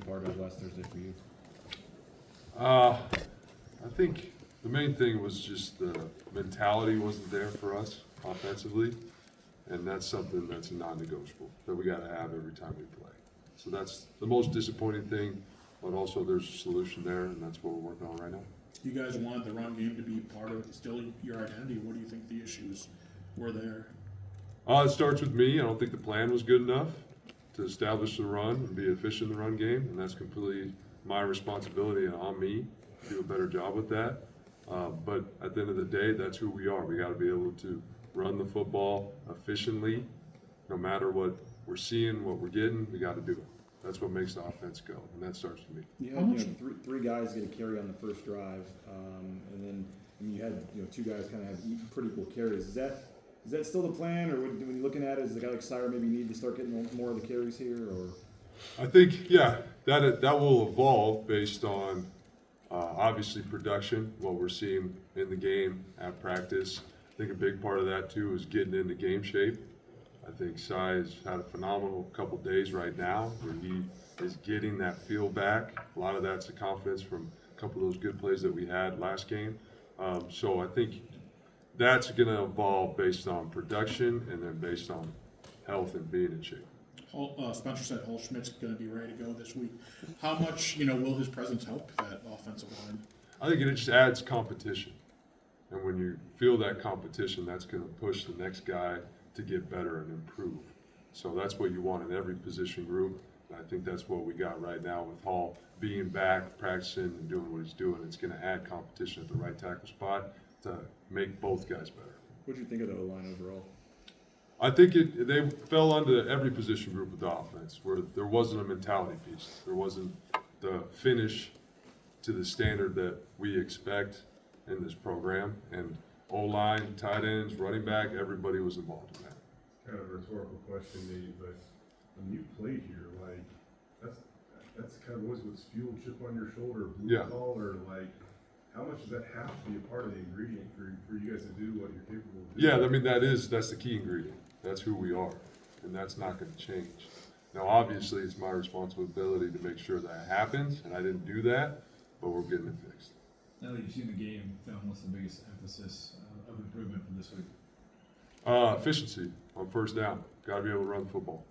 part of last Thursday for you? I think the main thing was just the mentality wasn't there for us offensively, and that's something that's a non-negotiable that we got to have every time we play. So that's the most disappointing thing, but also there's a solution there, and that's what we're working on right now. You guys wanted the run game to be part of still your identity. What do you think the issues were there? It starts with me. I don't think the plan was good enough to establish the run and be efficient in the run game, and that's completely my responsibility and on me to do a better job with that. But at the end of the day, that's who we are. We got to be able to run the football efficiently, no matter what we're seeing, what we're getting. We got to do it. That's what makes the offense go, and that starts with me. You had three guys get a carry on the first drive, and then you had two guys kind of have pretty equal carries. Is that still the plan, or when you're looking at it, is a guy like Sire maybe need to start getting more of the carries here, or? I think, yeah, that will evolve based on obviously production, what we're seeing in the game at practice. I think a big part of that too is getting into game shape. I think Cy has had a phenomenal couple days right now where he is getting that feel back. A lot of that's the confidence from a couple of those good plays that we had last game. So I think that's going to evolve based on production and then based on health and being in shape. Spencer said Schmidt's going to be ready to go this week. How much will his presence help that offensive line? I think it just adds competition. And when you feel that competition, that's going to push the next guy to get better and improve. So that's what you want in every position group. And I think that's what we got right now with Hall being back, practicing, and doing what he's doing. It's going to add competition at the right tackle spot to make both guys better. What did you think of the O-line overall? I think they fell under every position group of the offense where there wasn't a mentality piece. There wasn't the finish to the standard that we expect in this program. And O-line, tight ends, running back, everybody was involved in that. Kind of a rhetorical question, Nate, but when you played here, like, that's kind of always what's fuel, chip on your shoulder, blue collar, like, how much does that have to be a part of the ingredient for you guys to do what you're capable of doing? Yeah, I mean, that's the key ingredient. That's who we are, and that's not going to change. Now, obviously, it's my responsibility to make sure that happens, and I didn't do that, but we're getting it fixed. Now that you've seen the game, what's the biggest emphasis of improvement from this week? Efficiency on first down. Got to be able to run the football.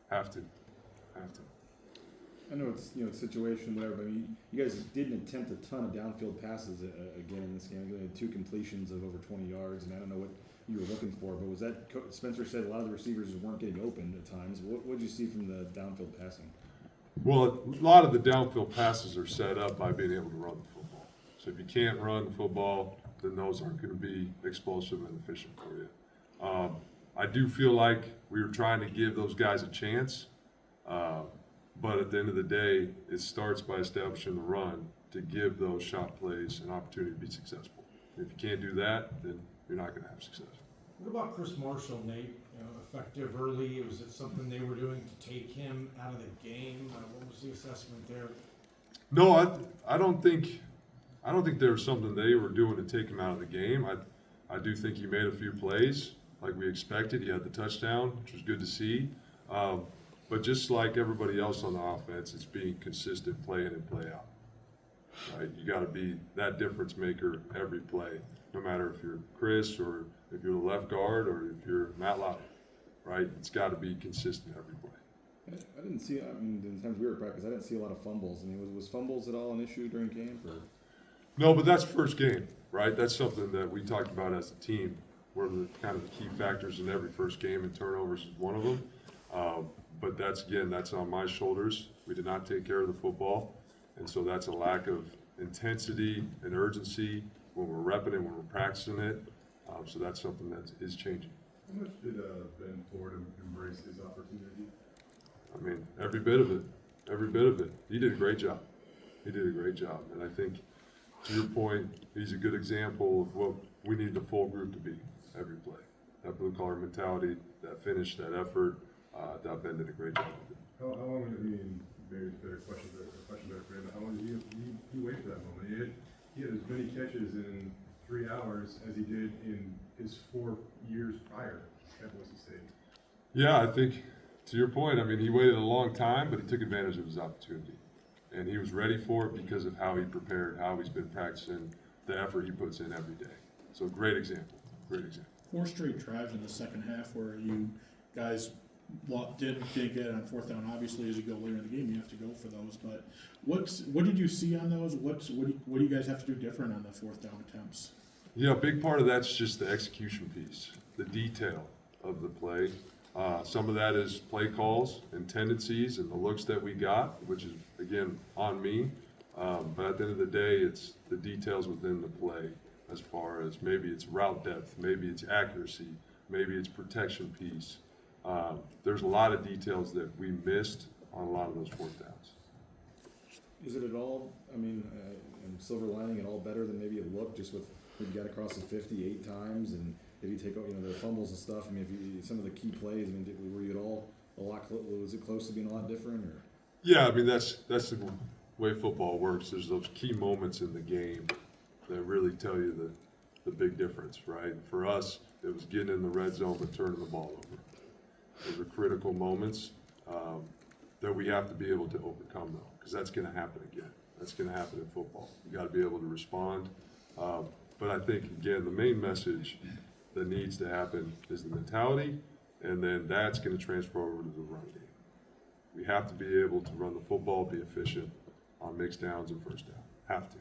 Have to. I know it's it's situation whatever, but you guys didn't attempt a ton of downfield passes again in this game. You had 2 completions of over 20 yards, and I don't know what you were looking for, but was that Spencer said a lot of the receivers weren't getting open at times. What did you see from the downfield passing? Well, a lot of the downfield passes are set up by being able to run the football. So if you can't run the football, then those aren't going to be explosive and efficient for you. I do feel like we were trying to give those guys a chance, but at the end of the day, it starts by establishing the run to give those shot plays an opportunity to be successful. If you can't do that, then you're not going to have success. What about Chris Marshall, Nate? Effective early. Was it something they were doing to take him out of the game? What was the assessment there? No, I don't think there was something they were doing to take him out of the game. I do think he made a few plays like we expected. He had the touchdown, which was good to see. But just like everybody else on the offense, it's being consistent play in and play out. Right? You got to be that difference maker every play, no matter if you're Chris or if you're the left guard or if you're Matt Lowry. Right? It's got to be consistent every play. I didn't see. I mean, in times we were at practice, I didn't see a lot of fumbles. I mean, was fumbles at all an issue during camp? Or? No, but that's first game, right? That's something that we talked about as a team. One of the kind of the key factors in every first game, and turnovers is one of them. But that's on my shoulders. We did not take care of the football, and so that's a lack of intensity and urgency when we're repping it, when we're practicing it. So that's something that is changing. How much did Ben Ford embrace his opportunity? I mean, every bit of it. He did a great job. And I think, to your point, he's a good example of what we need the full group to be every play. That blue-collar mentality, that finish, that effort, that Ben did a great job with it. How long, maybe it's a better question for him, how long did he wait for that moment? He had as many catches in 3 hours as he did in his 4 years prior at Boise State. Yeah, I think to your point, I mean, he waited a long time, but he took advantage of his opportunity. And he was ready for it because of how he prepared, how he's been practicing, the effort he puts in every day. So great example, great example. 4 straight drives in the second half where you guys didn't get it on fourth down. Obviously, as you go later in the game, you have to go for those. But what did you see on those? What do you guys have to do different on the fourth down attempts? Yeah, a big part of that's just the execution piece, the detail of the play. Some of that is play calls and tendencies and the looks that we got, which is, again, on me. But at the end of the day, it's the details within the play as far as maybe it's route depth, maybe it's accuracy, maybe it's protection piece. There's a lot of details that we missed on a lot of those fourth downs. Is it at all, I mean, and silver lining at all better than maybe it looked just with, you got across the 50 8 times and if you take, the fumbles and stuff, I mean, if you, some of the key plays, I mean, were you at all a lot, was it close to being a lot different or? Yeah, I mean, that's the way football works. There's those key moments in the game that really tell you the big difference, right? For us, it was getting in the red zone but turning the ball over. Those are critical moments that we have to be able to overcome, though, because that's going to happen again. That's going to happen in football. You got to be able to respond. But I think, again, the main message that needs to happen is the mentality, and then that's going to transfer over to the run game. We have to be able to run the football, be efficient on mixed downs and first down. Have to.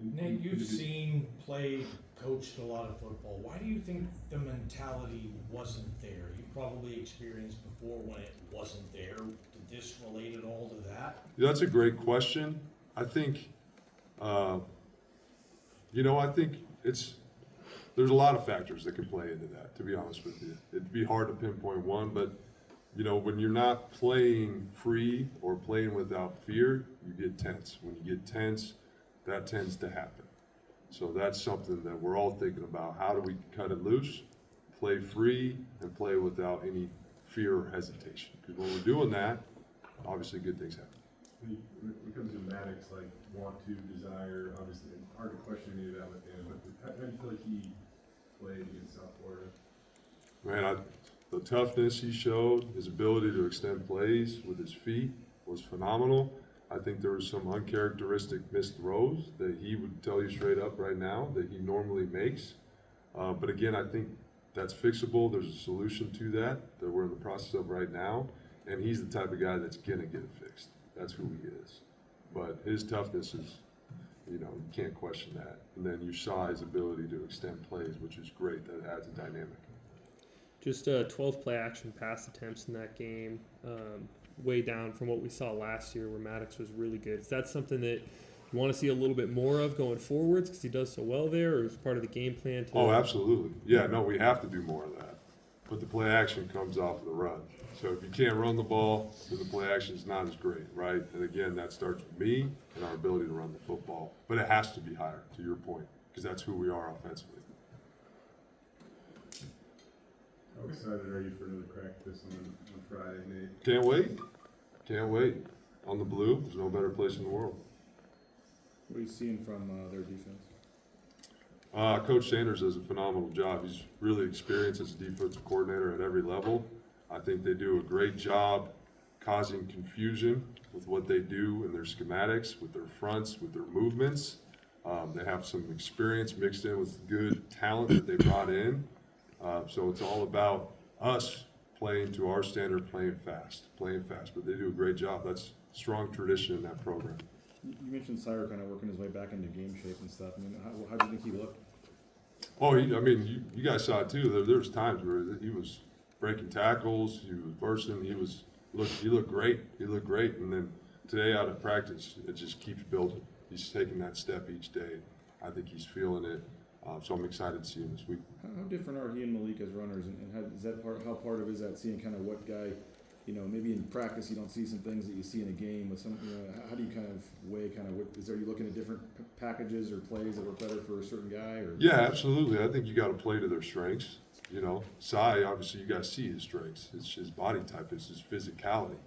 Nate, you've seen, played, coached a lot of football. Why do you think the mentality wasn't there? You probably experienced before when it wasn't there. Did this relate at all to that? Yeah, that's a great question. I think, I think there's a lot of factors that can play into that, to be honest with you. It'd be hard to pinpoint one, but, when you're not playing free or playing without fear, you get tense. When you get tense, that tends to happen. So that's something that we're all thinking about. How do we cut it loose, play free, and play without any fear or hesitation? Because when we're doing that, obviously good things happen. When it comes to Maddox, like want to, desire, obviously hard to question any of that with him, but how do you feel like he played against South Florida? Man, the toughness he showed, his ability to extend plays with his feet was phenomenal. I think there was some uncharacteristic missed throws that he would tell you straight up right now that he normally makes. But again, I think that's fixable. There's a solution to that we're in the process of right now. And he's the type of guy that's going to get it fixed. That's who he is. But his toughness is, you can't question that. And then you saw his ability to extend plays, which is great. That adds a dynamic. Just 12 play action pass attempts in that game, way down from what we saw last year where Maddox was really good. Is that something that you want to see a little bit more of going forwards because he does so well there, or is part of the game plan? Oh, absolutely. Yeah, no, we have to do more of that. But the play action comes off of the run. So if you can't run the ball, then the play action is not as great, right? And again, that starts with me and our ability to run the football. But it has to be higher, to your point, because that's who we are offensively. How excited are you for another crack at this on Friday, Nate? Can't wait. Can't wait. On the blue, there's no better place in the world. What are you seeing from their defense? Coach Sanders does a phenomenal job. He's really experienced as a defensive coordinator at every level. I think they do a great job causing confusion with what they do in their schematics, with their fronts, with their movements. They have some experience mixed in with good talent that they brought in. So it's all about us playing to our standard, playing fast. But they do a great job. That's strong tradition in that program. You mentioned Sire kind of working his way back into game shape and stuff. I mean, how do you think he looked? Oh, you guys saw it too. There was times where he was breaking tackles, he was bursting, he looked great. He looked great. And then today out of practice, it just keeps building. He's taking that step each day. I think he's feeling it. So I'm excited to see him this week. How different are he and Malik as runners, and how part of it is that seeing kind of what guy, maybe in practice you don't see some things that you see in a game with some, how do you kind of weigh are you looking at different packages or plays that work better for a certain guy? Or yeah, absolutely. I think you got to play to their strengths. Sai, obviously you guys see his strengths. It's his body type, it's his physicality.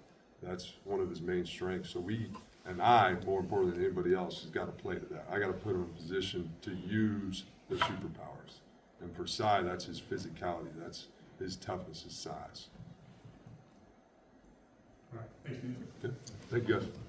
That's one of his main strengths. So more important than anybody else, has got to play to that. I got to put him in a position to use their superpowers. And for Sai, that's his physicality. That's his toughness, his size. All right, thanks, Steve. Thank you, guys.